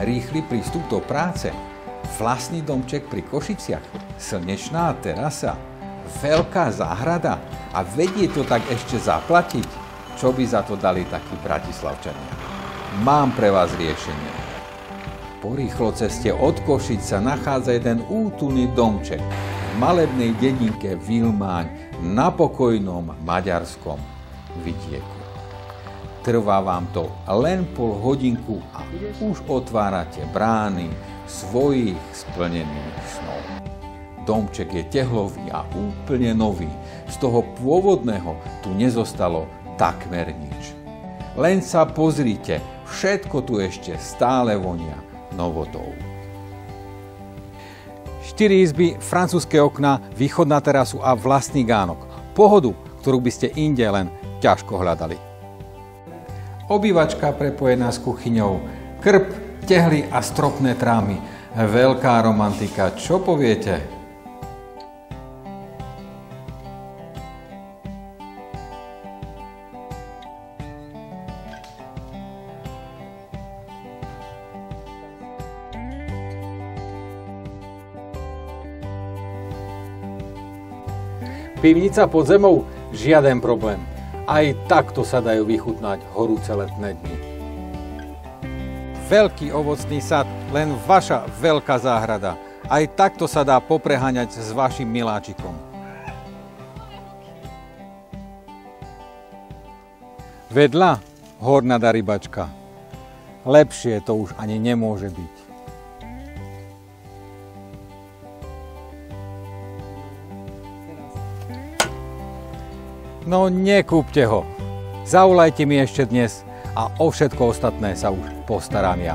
rýchly prístup do práce, vlastný domček pri Košiciach, slnečná terasa, veľká záhrada a vedie to tak ešte zaplatiť. Čo by za to dali takí Bratislavčania? Mám pre vás riešenie. Po rýchlo ceste od Košic sa nachádza jeden útulný domček v malebnej dedinke Vilmáň na pokojnom maďarskom vidieku. Trvá vám to len pol hodinku a už otvárate brány svojich splnených snov. Domček je tehlový a úplne nový. Z toho pôvodného tu nezostalo takmer nič. Len sa pozrite, všetko tu ešte stále vonia novotou. 4 izby, francúzske okná, východ na terasu a vlastný gánok. Pohodu, ktorú by ste inde len ťažko hľadali. Obývačka prepojená s kuchyňou, krb, tehly a stropné trámy. Veľká romantika, čo poviete? Pivnica pod zemou? Žiaden problém. Aj takto sa dajú vychutnať horúce letné dni. Veľký ovocný sad, len vaša veľká záhrada. Aj takto sa dá popreháňať s vašim miláčikom. Vedľa hornadá rybačka. Lepšie to už ani nemôže byť. No nekúpte ho. Zavolajte mi ešte dnes a o všetko ostatné sa už postarám ja.